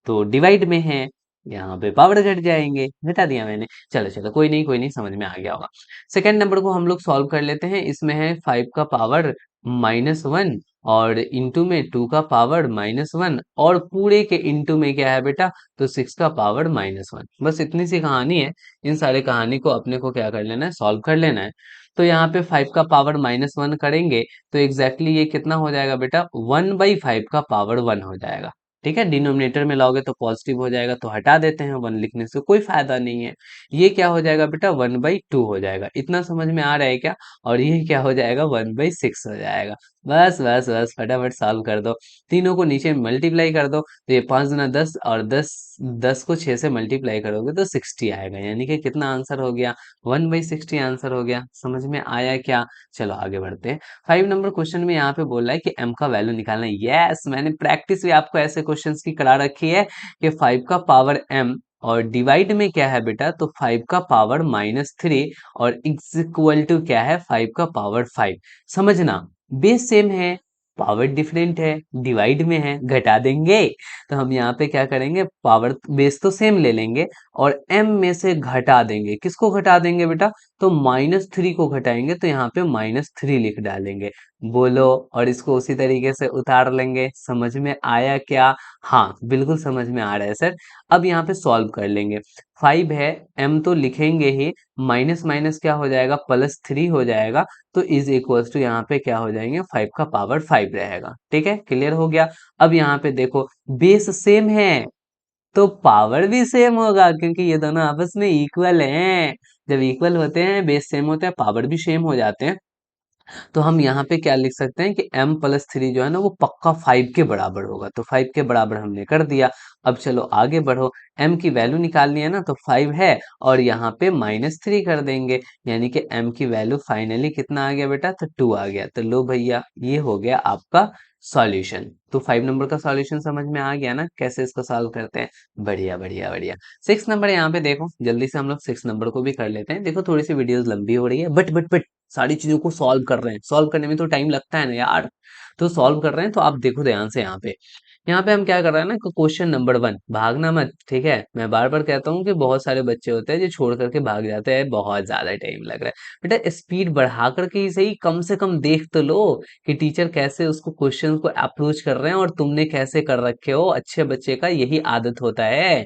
तो डिवाइड में है, यहाँ पे पावर घट जाएंगे, घटा दिया मैंने। चलो चलो कोई नहीं कोई नहीं, समझ में आ गया होगा। सेकंड नंबर को हम लोग सॉल्व कर लेते हैं। इसमें है 5 का पावर -1, और इंटू में 2 का पावर -1, और पूरे के इंटू में क्या है बेटा, तो 6 का पावर -1। बस इतनी सी कहानी है। इन सारे कहानी को अपने को क्या कर लेना है, सॉल्व कर लेना है। तो यहाँ पे 5 का पावर -1 करेंगे, तो एग्जैक्टली ये कितना हो जाएगा बेटा, 1/5 का पावर 1 हो जाएगा। ठीक है, डिनोमिनेटर में लाओगे तो पॉजिटिव हो जाएगा, तो हटा देते हैं, 1 लिखने से कोई फायदा नहीं है। ये क्या हो जाएगा बेटा, 1/2 हो जाएगा। इतना समझ में आ रहा है क्या। और ये क्या हो जाएगा, 1/6 हो जाएगा। बस बस बस फटाफट सॉल्व कर दो। तीनों को नीचे मल्टीप्लाई कर दो, तो ये 5 गुना 10, और 10 10 को 6 से मल्टीप्लाई करोगे तो 60 आएगा। यानी कि कितना आंसर हो गया, 1/60 आंसर हो गया। समझ में आया क्या। चलो आगे बढ़ते हैं। 5 नंबर क्वेश्चन में यहाँ पे बोल रहा है कि m का वैल्यू निकालना है। यस, मैंने प्रैक्टिस भी आपको ऐसे क्वेश्चंस की करा रखी है कि 5 का पावर m, और डिवाइड में क्या है बेटा, तो 5 का पावर -3, और इक्स इक्वल टू क्या है, 5 का पावर 5। समझना, बेस सेम है, पावर डिफरेंट है, डिवाइड में है, घटा देंगे। तो हम यहाँ पे क्या करेंगे, पावर बेस तो सेम ले लेंगे, और m में से घटा देंगे। किसको घटा देंगे बेटा, तो -3 को घटाएंगे, तो यहाँ पे -3 लिख डालेंगे। बोलो, और इसको उसी तरीके से उतार लेंगे। समझ में आया क्या। हाँ बिल्कुल समझ में आ रहा है सर। अब यहाँ पे सॉल्व कर लेंगे। 5 है, m तो लिखेंगे ही, माइनस माइनस क्या हो जाएगा, +3 हो जाएगा, तो इज इक्वल्स टू यहाँ पे क्या हो जाएंगे, 5 का पावर 5 रहेगा। ठीक है, क्लियर हो गया। अब यहाँ पे देखो, बेस सेम है तो पावर भी सेम होगा, क्योंकि ये दोनों आपस में इक्वल हैं। जब इक्वल होते हैं, बेस सेम होते हैं, पावर भी सेम हो जाते हैं। तो हम यहाँ पे क्या लिख सकते हैं कि m+3 जो है ना वो पक्का 5 के बराबर होगा, तो 5 के बराबर हमने कर दिया। अब चलो आगे बढ़ो, m की वैल्यू निकालनी है ना, तो 5 है, और यहाँ पे -3 कर देंगे। यानी कि m की वैल्यू फाइनली कितना आ गया बेटा, तो 2 आ गया। तो लो भैया, ये हो गया आपका सॉल्यूशन। तो 5 नंबर का सॉल्यूशन समझ में आ गया ना, कैसे इसको सॉल्व करते हैं। बढ़िया बढ़िया बढ़िया। 6 नंबर यहाँ पे देखो, जल्दी से हम लोग 6 नंबर को भी कर लेते हैं। देखो थोड़ी सी वीडियोस लंबी हो रही है, बट सारी चीजों को सॉल्व कर रहे हैं, सॉल्व करने में तो टाइम लगता है ना यार। तो सॉल्व कर रहे हैं, तो आप देखो ध्यान से यहाँ पे। यहाँ पे हम क्या कर रहे हैं ना, क्वेश्चन नंबर 1, भागना मत। ठीक है, मैं बार बार कहता हूँ कि बहुत सारे बच्चे होते हैं जो छोड़ करके भाग जाते हैं, बहुत ज्यादा टाइम लग रहा है। बेटा स्पीड बढ़ा करके ही सही, कम से कम देख तो लो कि टीचर कैसे उसको क्वेश्चन को अप्रोच कर रहे हैं, और तुमने कैसे कर रखे हो। अच्छे बच्चे का यही आदत होता है।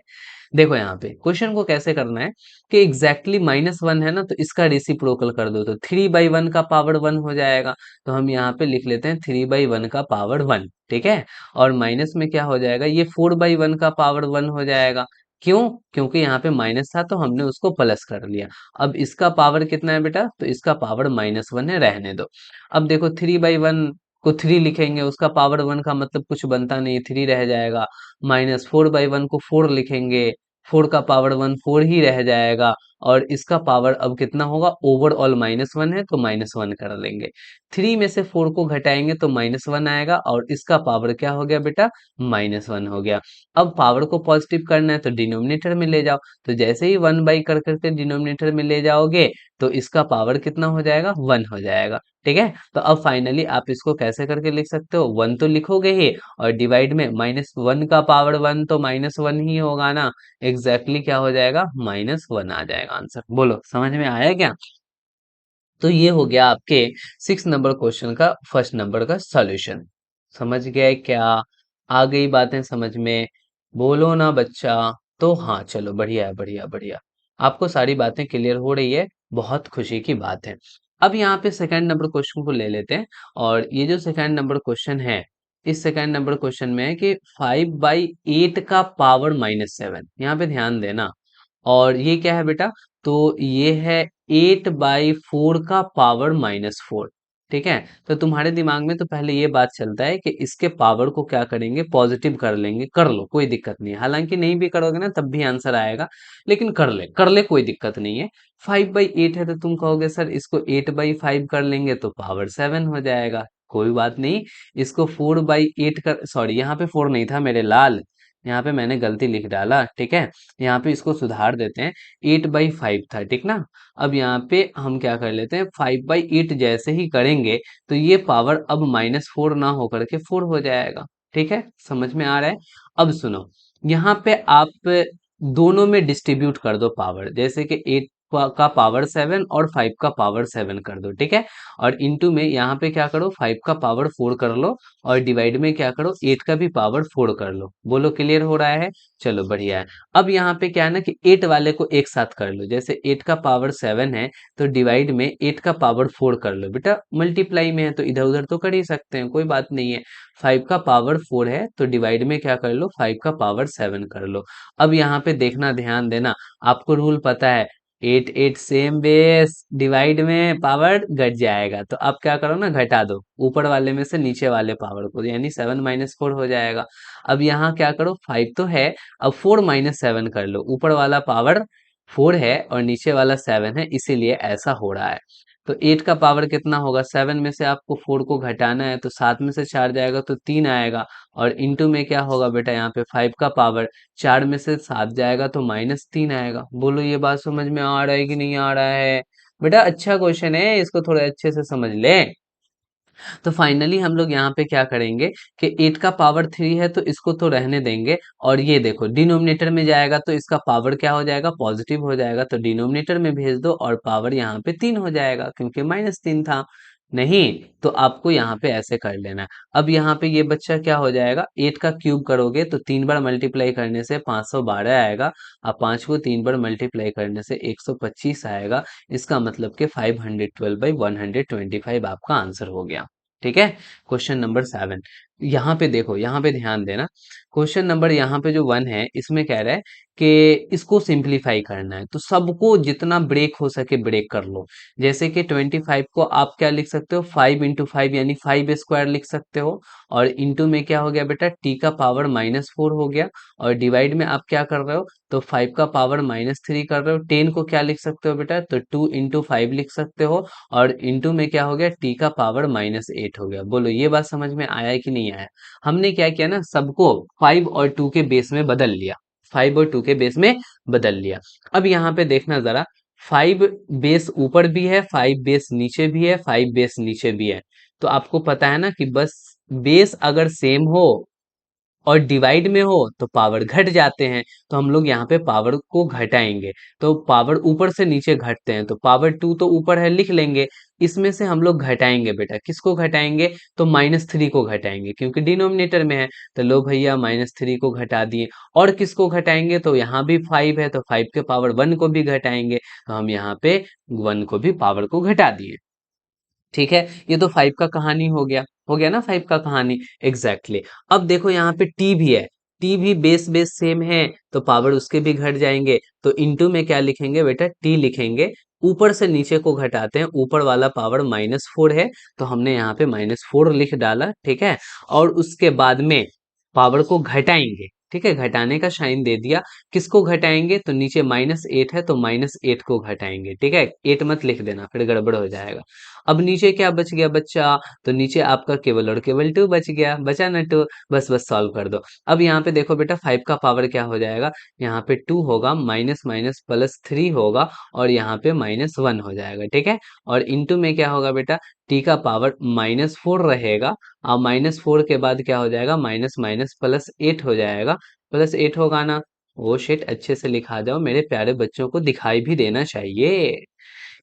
देखो यहाँ पे क्वेश्चन को कैसे करना है कि एग्जैक्टली -1 है ना, तो इसका रेसिप्रोकल कर दो, तो 3/1 का पावर 1 हो जाएगा। तो हम यहाँ पे लिख लेते हैं 3/1 का पावर 1। ठीक है, और माइनस में क्या हो जाएगा, ये 4/1 का पावर 1 हो जाएगा। क्यों, क्योंकि यहाँ पे माइनस था तो हमने उसको प्लस कर लिया। अब इसका पावर कितना है बेटा, तो इसका पावर -1 है, रहने दो। अब देखो 3/1 को 3 लिखेंगे, उसका पावर 1 का मतलब कुछ बनता नहीं है, 3 रह जाएगा। माइनस 4/1 को 4 लिखेंगे, 4 का पावर 1 4 ही रह जाएगा। और इसका पावर अब कितना होगा, ओवरऑल -1 है तो -1 कर लेंगे। 3 में से 4 को घटाएंगे तो -1 आएगा, और इसका पावर क्या हो गया बेटा, -1 हो गया। अब पावर को पॉजिटिव करना है तो डिनोमिनेटर में ले जाओ, तो जैसे ही 1 कर करके डिनोमिनेटर में ले जाओगे तो इसका पावर कितना हो जाएगा, 1 हो जाएगा। ठीक है, तो अब फाइनली आप इसको कैसे करके लिख सकते हो, 1 तो लिखोगे ही, और डिवाइड में -1 का पावर 1 तो -1 ही होगा ना। एग्जैक्टली क्या हो जाएगा, -1 आ जाएगा आंसर। बोलो समझ में आया क्या। तो ये हो गया आपके 6 नंबर क्वेश्चन का फर्स्ट नंबर का सॉल्यूशन। समझ गए क्या, आ गई बातें समझ में, बोलो ना बच्चा। तो हाँ चलो, बढ़िया है, बढ़िया बढ़िया, आपको सारी बातें क्लियर हो रही है, बहुत खुशी की बात है। अब यहाँ पे सेकंड नंबर क्वेश्चन को ले लेते हैं। और ये जो सेकंड नंबर क्वेश्चन है, इस सेकंड नंबर क्वेश्चन में है कि 5/8 का पावर -7, यहाँ पे ध्यान देना। और ये क्या है बेटा, तो ये है 8/4 का पावर -4। ठीक है, तो तुम्हारे दिमाग में तो पहले ये बात चलता है कि इसके पावर को क्या करेंगे, पॉजिटिव कर लेंगे। कर लो, कोई दिक्कत नहीं है, हालांकि नहीं भी करोगे ना तब भी आंसर आएगा, लेकिन कर ले कोई दिक्कत नहीं है। 5/8 है तो तुम कहोगे सर इसको 8/5 कर लेंगे तो पावर 7 हो जाएगा। कोई बात नहीं, इसको 4/8 कर, सॉरी यहाँ पे 4 नहीं था मेरे लाल, यहाँ पे मैंने गलती लिख डाला। ठीक है, यहाँ पे इसको सुधार देते हैं, 8/5 था, ठीक ना। अब यहाँ पे हम क्या कर लेते हैं, 5/8 जैसे ही करेंगे तो ये पावर अब -4 ना होकर के 4 हो जाएगा। ठीक है, समझ में आ रहा है। अब सुनो, यहाँ पे आप दोनों में डिस्ट्रीब्यूट कर दो पावर, जैसे कि 8 का पावर 7 और 5 का पावर 7 कर दो। ठीक है, और इनटू में यहाँ पे क्या करो, 5 का पावर 4 कर लो, और डिवाइड में क्या करो, 8 का भी पावर 4 कर लो। बोलो क्लियर हो रहा है, चलो बढ़िया है। अब यहाँ पे क्या है ना कि 8 वाले को एक साथ कर लो, जैसे 8 का पावर 7 है तो डिवाइड में 8 का पावर 4 कर लो। बेटा मल्टीप्लाई में है तो इधर उधर तो कर ही सकते हैं, कोई बात नहीं है। 5 का पावर 4 है तो डिवाइड में क्या कर लो, 5 का पावर 7 कर लो। अब यहाँ पे देखना, ध्यान देना, आपको रूल पता है, 8 8 सेम बेस, डिवाइड में पावर घट जाएगा, तो अब क्या करो ना, घटा दो ऊपर वाले में से नीचे वाले पावर को, यानी 7 - 4 हो जाएगा। अब यहाँ क्या करो, 5 तो है, अब 4 - 7 कर लो, ऊपर वाला पावर 4 है और नीचे वाला 7 है, इसीलिए ऐसा हो रहा है। तो 8 का पावर कितना होगा, 7 में से आपको 4 को घटाना है तो 7 में से 4 जाएगा तो 3 आएगा, और इनटू में क्या होगा बेटा, यहाँ पे 5 का पावर 4 में से 7 जाएगा तो -3 आएगा। बोलो ये बात समझ में आ रहा है कि नहीं आ रहा है। बेटा अच्छा क्वेश्चन है, इसको थोड़ा अच्छे से समझ ले। तो फाइनली हम लोग यहाँ पे क्या करेंगे कि 8 का पावर 3 है तो इसको तो रहने देंगे, और ये देखो डिनोमिनेटर में जाएगा तो इसका पावर क्या हो जाएगा, पॉजिटिव हो जाएगा, तो डिनोमिनेटर में भेज दो और पावर यहाँ पे 3 हो जाएगा क्योंकि -3 था। नहीं, तो आपको यहाँ पे ऐसे कर लेना है। अब यहाँ पे ये बच्चा क्या हो जाएगा, 8 का क्यूब करोगे तो 3 बार मल्टीप्लाई करने से 512 आएगा, अब 5 को 3 बार मल्टीप्लाई करने से 125 आएगा। इसका मतलब कि 512/125 आपका आंसर हो गया। ठीक है, क्वेश्चन नंबर 7। यहाँ पे देखो, यहाँ पे ध्यान देना, क्वेश्चन नंबर यहाँ पे जो 1 है इसमें कह रहा है कि इसको सिंप्लीफाई करना है, तो सबको जितना ब्रेक हो सके ब्रेक कर लो। जैसे कि 25 को आप क्या लिख सकते हो, 5 × 5 यानी 5² लिख सकते हो, और इंटू में क्या हो गया बेटा, टी का पावर -4 हो गया, और डिवाइड में आप क्या कर रहे हो, तो 5 का पावर -3 कर रहे हो। 10 को क्या लिख सकते हो बेटा, तो 2 × 5 लिख सकते हो, और इंटू में क्या हो गया, टी का पावर -8 हो गया। बोलो ये बात समझ में आया है कि नहीं आया। हमने क्या किया ना, सबको 5 और 2 के बेस में बदल लिया, 5 और 2 के बेस में बदल लिया। अब यहाँ पे देखना जरा, 5 बेस ऊपर भी है, 5 बेस नीचे भी है, 5 बेस नीचे भी है। तो आपको पता है ना कि बस बेस अगर सेम हो और डिवाइड में हो तो पावर घट जाते हैं, तो हम लोग यहाँ पे पावर को घटाएंगे। तो पावर ऊपर से नीचे घटते हैं, तो पावर 2 तो ऊपर है लिख लेंगे, इसमें से हम लोग घटाएंगे बेटा, किसको घटाएंगे, तो -3 को घटाएंगे क्योंकि डिनोमिनेटर में है। तो लो भैया -3 को घटा दिए, और किसको घटाएंगे, तो यहाँ भी 5 है तो 5 के पावर 1 को भी घटाएंगे, तो हम यहाँ पे 1 को भी पावर को घटा दिए। ठीक है, ये तो 5 का कहानी हो गया ना 5 का कहानी। Exactly exactly। अब देखो यहाँ पे टी भी है, टी भी बेस बेस सेम है तो पावर उसके भी घट जाएंगे, तो इनटू में क्या लिखेंगे बेटा, टी लिखेंगे। ऊपर से नीचे को घटाते हैं, ऊपर वाला पावर -4 है तो हमने यहाँ पे -4 लिख डाला, ठीक है। और उसके बाद में पावर को घटाएंगे, ठीक है, घटाने का साइन दे दिया। किसको घटाएंगे, तो नीचे -8 है तो -8 को घटाएंगे, ठीक है। 8 मत लिख देना, फिर गड़बड़ हो जाएगा। अब नीचे क्या बच गया बच्चा, तो नीचे आपका केवल और केवल 2 बच गया, बचा ना 2, बस बस सॉल्व कर दो। अब यहाँ पे देखो बेटा 5 का पावर क्या हो जाएगा, यहाँ पे 2 होगा, माइनस माइनस +3 होगा, और यहाँ पे -1 हो जाएगा, ठीक है। और इंटू में क्या होगा बेटा, t का पावर -4 रहेगा। अब -4 के बाद क्या हो जाएगा, माइनस माइनस +8 हो जाएगा, +8 होगा ना। वो शिट, अच्छे से लिखा जाओ, मेरे प्यारे बच्चों को दिखाई भी देना चाहिए।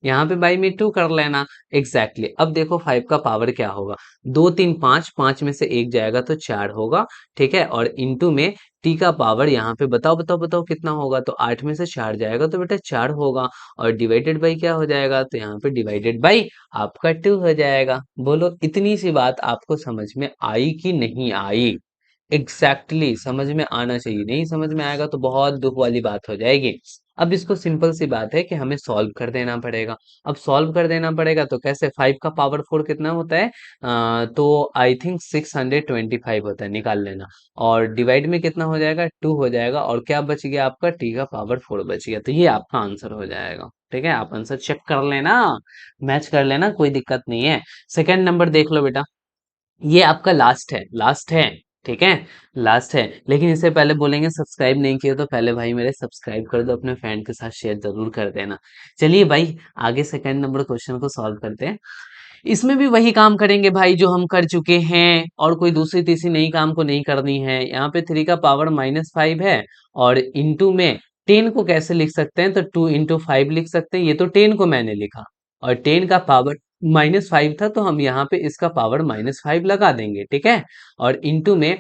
यहाँ पे बाई में 2 कर लेना। एग्जैक्टली अब देखो 5 का पावर क्या होगा, 2 3 5, 5 में से 1 जाएगा तो 4 होगा, ठीक है। और इंटू में टी का पावर यहाँ पे बताओ बताओ बताओ कितना होगा, तो 8 में से 4 जाएगा तो बेटा 4 होगा। और डिवाइडेड बाई क्या हो जाएगा, तो यहाँ पे डिवाइडेड बाई आपका 2 हो जाएगा। बोलो इतनी सी बात आपको समझ में आई कि नहीं आई। समझ में आना चाहिए, नहीं समझ में आएगा तो बहुत दुख वाली बात हो जाएगी। अब इसको सिंपल सी बात है कि हमें सॉल्व कर देना पड़ेगा। अब सॉल्व कर देना पड़ेगा तो कैसे, 5 का पावर 4 कितना होता है, तो आई थिंक 625 होता है, निकाल लेना। और डिवाइड में कितना हो जाएगा, 2 हो जाएगा, और क्या बच गया आपका, टी का पावर 4 बच गया, तो ये आपका आंसर हो जाएगा, ठीक है। आप आंसर चेक कर लेना, मैच कर लेना, कोई दिक्कत नहीं है। सेकंड नंबर देख लो बेटा, ये आपका लास्ट है, लास्ट है, ठीक है, लास्ट है। लेकिन इससे पहले बोलेंगे सब्सक्राइब नहीं किया तो पहले भाई मेरे सब्सक्राइब कर दो, अपने फ्रेंड के साथ शेयर जरूर कर देना। चलिए भाई, आगे सेकंड नंबर क्वेश्चन को सॉल्व करते हैं। इसमें भी वही काम करेंगे भाई जो हम कर चुके हैं, और कोई दूसरी तीसरी नई काम को नहीं करनी है। यहाँ पे 3 का पावर -5 है, और इंटू में 10 को कैसे लिख सकते हैं, तो 2 × 5 लिख सकते हैं। ये तो 10 को मैंने लिखा, और 10 का पावर -5 था तो हम यहाँ पे इसका पावर -5 लगा देंगे, ठीक है। और इंटू में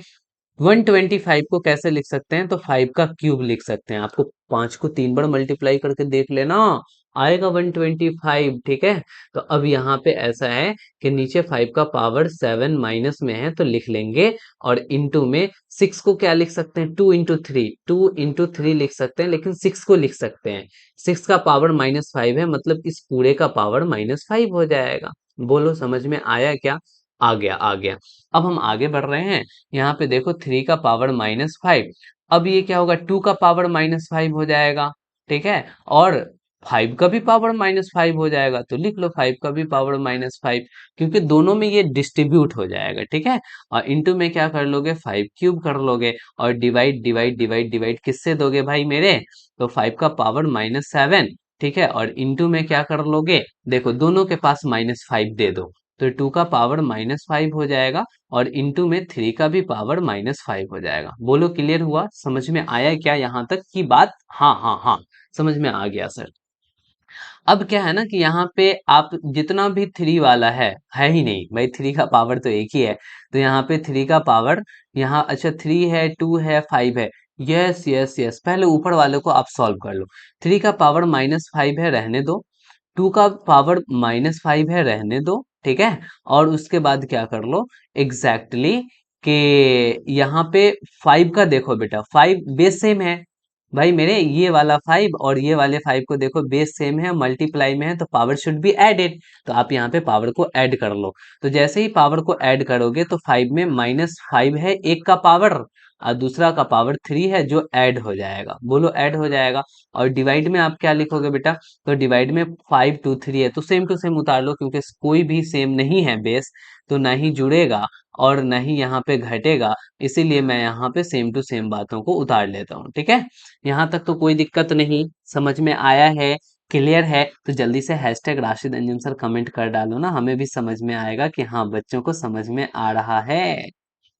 125 को कैसे लिख सकते हैं, तो 5 का क्यूब लिख सकते हैं। आपको 5 को 3 बार मल्टीप्लाई करके देख लेना, आएगा 125, ठीक है। तो अब यहाँ पे ऐसा है कि नीचे 5 का पावर 7 माइनस में है तो लिख लेंगे, और इंटू में 6 को क्या लिख सकते हैं, 2 × 3, 2 × 3 लिख सकते हैं, लेकिन 6 को लिख सकते हैं। 6 का पावर -5 है, मतलब इस पूरे का पावर -5 हो जाएगा। बोलो समझ में आया क्या, आ गया आ गया। अब हम आगे बढ़ रहे हैं। यहाँ पे देखो 3 का पावर -5, अब ये क्या होगा, 2 का पावर -5 हो जाएगा, ठीक है। और 5 का भी पावर -5 हो जाएगा, तो लिख लो 5 का भी पावर -5, क्योंकि दोनों में ये डिस्ट्रीब्यूट हो जाएगा, ठीक है। और इंटू में क्या कर लोगे, 5 क्यूब कर लोगे, और डिवाइड डिवाइड डिवाइड डिवाइड किससे दोगे भाई मेरे, तो 5 का पावर -7, ठीक है। और इंटू में क्या कर लोगे, देखो दोनों के पास -5 दे दो, तो 2 का पावर -5 हो जाएगा, और इंटू में 3 का भी पावर -5 हो जाएगा। बोलो क्लियर हुआ, समझ में आया क्या यहाँ तक की बात, हाँ हाँ हाँ, समझ में आ गया सर। अब क्या है ना कि यहाँ पे आप जितना भी 3 वाला है ही नहीं भाई, 3 का पावर तो एक ही है, तो यहाँ पे 3 का पावर, यहाँ अच्छा 3 है, 2 है, 5 है, यस यस यस, पहले ऊपर वाले को आप सॉल्व कर लो। 3 का पावर -5 है, रहने दो। 2 का पावर -5 है, रहने दो, ठीक है। और उसके बाद क्या कर लो, एग्जैक्टली कि यहाँ पे 5 का देखो बेटा, 5 बेस सेम है भाई मेरे, ये वाला 5 और ये वाले 5 को देखो बेस सेम है, मल्टीप्लाई में है, तो पावर शुड बी एडेड, तो आप यहाँ पे पावर को ऐड कर लो। तो जैसे ही पावर को ऐड करोगे तो 5 में -5 है, एक का पावर, और दूसरा का पावर 3 है जो ऐड हो जाएगा। बोलो ऐड हो जाएगा। और डिवाइड में आप क्या लिखोगे बेटा, तो डिवाइड में 5 2 3 है तो सेम टू सेम उतार लो, क्योंकि कोई भी सेम नहीं है बेस, तो ना ही जुड़ेगा और ना ही यहाँ पे घटेगा, इसीलिए मैं यहाँ पे सेम टू सेम बातों को उतार लेता हूँ, ठीक है। यहाँ तक तो कोई दिक्कत नहीं, समझ में आया है, क्लियर है, तो जल्दी से hashtag Rashid Anjum sir comment कर डालो ना, हमें भी समझ में आएगा कि हाँ बच्चों को समझ में आ रहा है।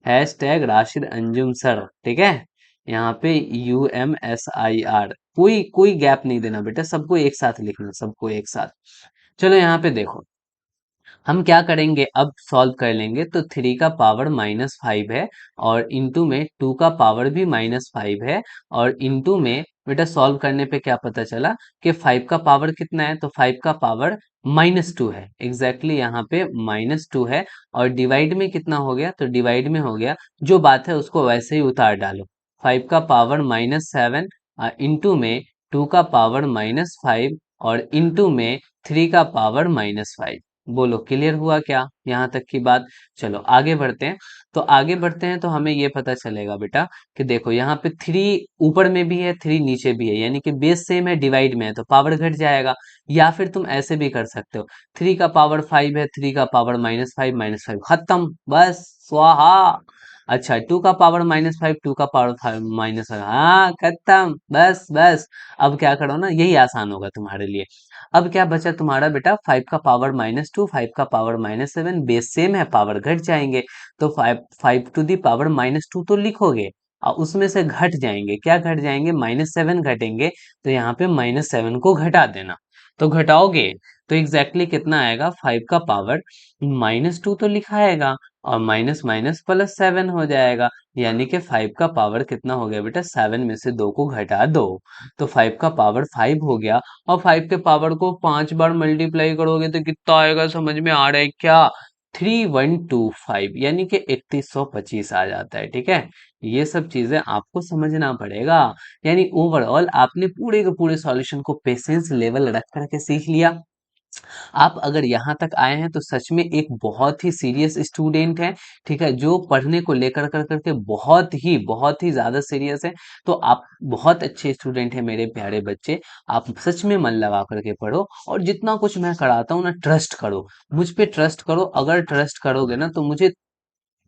हैशटैग राशिद अंजुम सर, ठीक है। यहाँ पे UMSIR, कोई कोई गैप नहीं देना बेटा, सबको एक साथ लिखना, सबको एक साथ। चलो यहाँ पे देखो, हम क्या करेंगे, अब सॉल्व कर लेंगे। तो 3 का पावर -5 है, और इंटू में 2 का पावर भी -5 है, और इंटू में बेटा सॉल्व करने पे क्या पता चला कि 5 का पावर कितना है, तो 5 का पावर -2 है, यहाँ पे -2 है। और डिवाइड में कितना हो गया, तो डिवाइड में हो गया, जो बात है उसको वैसे ही उतार डालो। 5 का पावर -7 इंटू में 2 का पावर -5 और इनटू में 3 का पावर -5। बोलो क्लियर हुआ क्या यहाँ तक की बात? चलो आगे बढ़ते हैं। तो आगे बढ़ते हैं तो हमें ये पता चलेगा बेटा कि देखो यहाँ पे 3 ऊपर में भी है, 3 नीचे भी है, यानी कि बेस सेम है, डिवाइड में है तो पावर घट जाएगा। या फिर तुम ऐसे भी कर सकते हो, 3 का पावर 5 है, 3 का पावर -5, -5 खत्म, बस स्वाहा। अच्छा, 2 का पावर -5, 2 का पावर 5 -5, हाँ खत्म, बस बस। अब क्या करो ना, यही आसान होगा तुम्हारे लिए। अब क्या बचा तुम्हारा बेटा, 5 का पावर -2, 5 का पावर -7, बेस सेम है, पावर घट जाएंगे। तो 5 टू दी पावर -2 तो लिखोगे और उसमें से घट जाएंगे, क्या घट जाएंगे, -7 घटेंगे। तो यहाँ पे -7 को घटा देना। तो घटाओगे तो एग्जैक्टली कितना आएगा, 5 का पावर -2 तो लिखा आएगा और माइनस माइनस प्लस 7 हो जाएगा। यानी कि 5 का पावर कितना हो गया बेटा, 7 में से 2 को घटा दो तो 5 का पावर 5 हो गया। और 5 के पावर को 5 बार मल्टीप्लाई करोगे तो कितना आएगा, समझ में आ रहा है क्या? 3125, यानी कि 3125 आ जाता है। ठीक है, ये सब चीजें आपको समझना पड़ेगा। यानी ओवरऑल आपने पूरे के पूरे सॉल्यूशन को पेशेंस लेवल रख करके सीख लिया। आप अगर यहाँ तक आए हैं तो सच में एक बहुत ही सीरियस स्टूडेंट है। ठीक है, जो पढ़ने को लेकर कर करके बहुत ही ज्यादा सीरियस है। तो आप बहुत अच्छे स्टूडेंट है मेरे प्यारे बच्चे। आप सच में मन लगा करके पढ़ो और जितना कुछ मैं कराता हूँ ना, ट्रस्ट करो, मुझ पे ट्रस्ट करो। अगर ट्रस्ट करोगे ना तो मुझे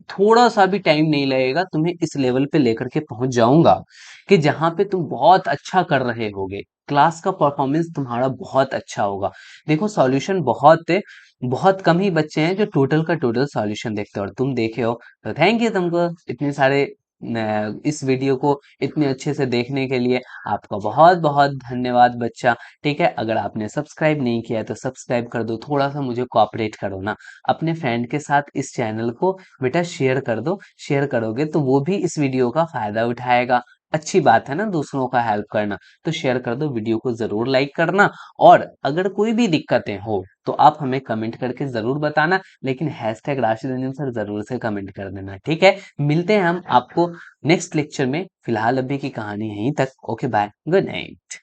थोड़ा सा भी टाइम नहीं लगेगा, तुम्हें इस लेवल पे लेकर के पहुंच जाऊंगा कि जहां पे तुम बहुत अच्छा कर रहे होगे, क्लास का परफॉर्मेंस तुम्हारा बहुत अच्छा होगा। देखो सॉल्यूशन बहुत कम ही बच्चे हैं जो टोटल का टोटल सॉल्यूशन देखते हो, और तुम देखे हो तो थैंक यू तुमको इतने सारे इस वीडियो को इतने अच्छे से देखने के लिए। आपका बहुत बहुत धन्यवाद बच्चा। ठीक है, अगर आपने सब्सक्राइब नहीं किया है तो सब्सक्राइब कर दो, थोड़ा सा मुझे कोऑपरेट करो ना। अपने फ्रेंड के साथ इस चैनल को बेटा शेयर कर दो। शेयर करोगे तो वो भी इस वीडियो का फायदा उठाएगा। अच्छी बात है ना दूसरों का हेल्प करना। तो शेयर कर दो, वीडियो को जरूर लाइक करना। और अगर कोई भी दिक्कतें हो तो आप हमें कमेंट करके जरूर बताना, लेकिन हैशटैग राशिद रंजन सर जरूर से कमेंट कर देना। ठीक है, मिलते हैं हम आपको नेक्स्ट लेक्चर में। फिलहाल अभी की कहानी यहीं तक। Okay bye, good night.